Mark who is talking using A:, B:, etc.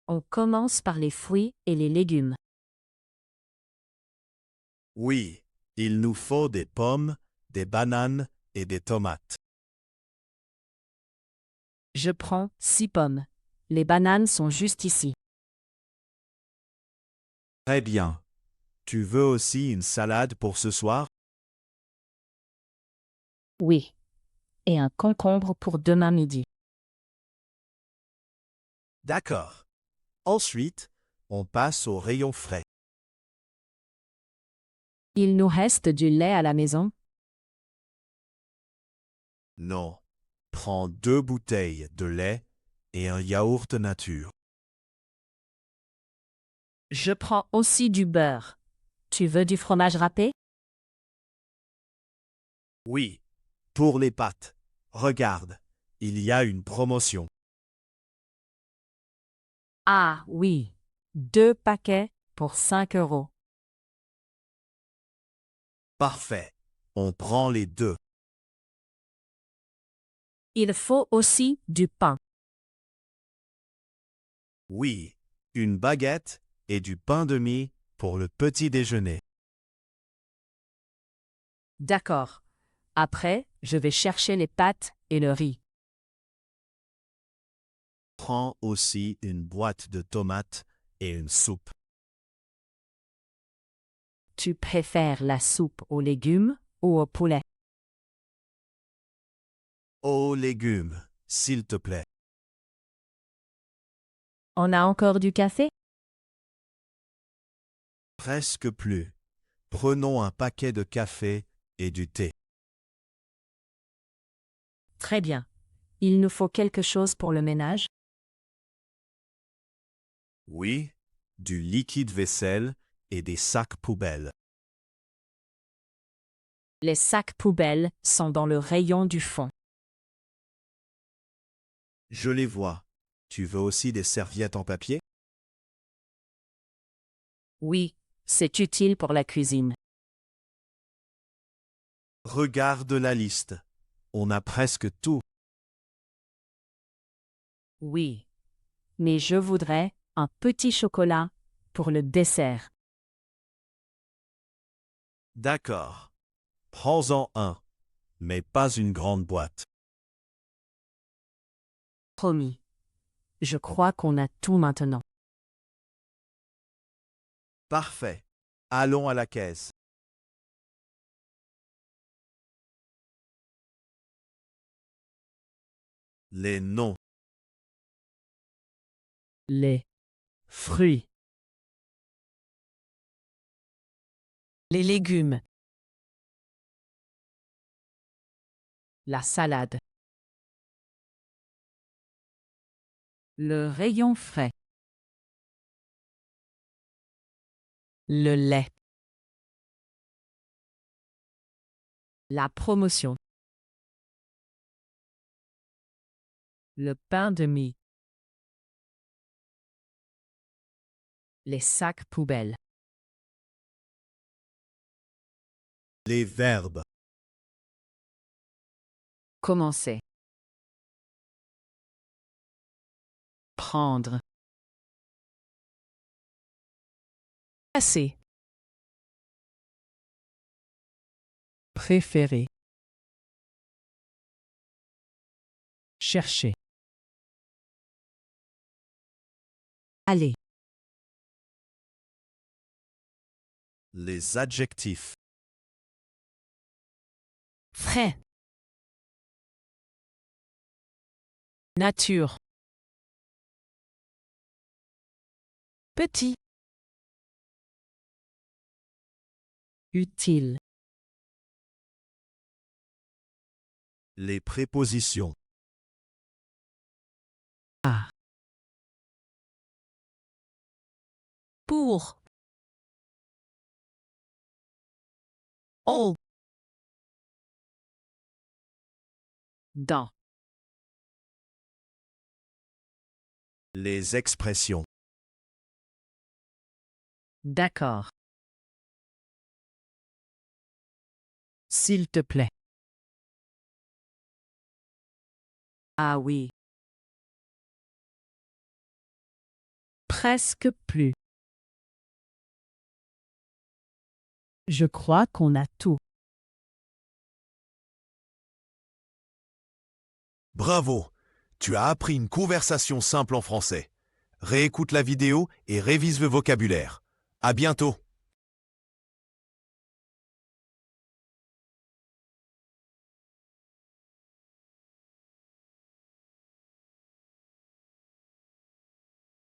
A: On commence par les fruits et les légumes.
B: Oui, il nous faut des pommes, des bananes et des tomates.
A: Je prends 6 pommes. Les bananes sont juste ici.
B: Très bien. Tu veux aussi une salade pour ce soir?
A: Oui. Et un concombre pour demain midi.
B: D'accord. Ensuite, on passe au rayon frais.
A: Il nous reste du lait à la maison.
B: Non. Prends 2 bouteilles de lait et un yaourt nature.
A: Je prends aussi du beurre. Tu veux du fromage râpé?
B: Oui. Pour les pâtes. Regarde, il y a une promotion.
A: Ah oui. 2 paquets pour 5 €.
B: Parfait. On prend les deux.
A: Il faut aussi du pain.
B: Oui. Une baguette et du pain de mie pour le petit déjeuner.
A: D'accord. Après, je vais chercher les pâtes et le riz.
B: Prends aussi une boîte de tomates et une soupe.
A: Tu préfères la soupe aux légumes ou au poulet?
B: Aux légumes, s'il te plaît.
A: On a encore du café?
B: Presque plus. Prenons un paquet de café et du thé.
A: Très bien. Il nous faut quelque chose pour le ménage?
B: Oui, du liquide vaisselle et des sacs poubelles.
A: Les sacs poubelles sont dans le rayon du fond.
B: Je les vois. Tu veux aussi des serviettes en papier?
A: Oui, c'est utile pour la cuisine.
B: Regarde la liste. On a presque tout.
A: Oui. Mais je voudrais un petit chocolat pour le dessert.
B: D'accord. Prends-en un, mais pas une grande boîte.
A: Promis. Je crois qu'on a tout maintenant.
B: Parfait. Allons à la caisse. Les noms.
A: Les fruits. Les légumes. La salade. Le rayon frais. Le lait. La promotion. Le pain de mie. Les sacs poubelles.
B: Les verbes.
A: Commencer. Prendre. Passer. Préférer. Chercher. Aller.
B: Les adjectifs.
A: Frais. Nature. Petit. Utile.
B: Les prépositions.
A: À. Pour. Au. Dans.
B: Les expressions.
A: D'accord. S'il te plaît. Ah oui. Presque plus. Je crois qu'on a tout.
B: Bravo! Tu as appris une conversation simple en français. Réécoute la vidéo et révise le vocabulaire. À bientôt!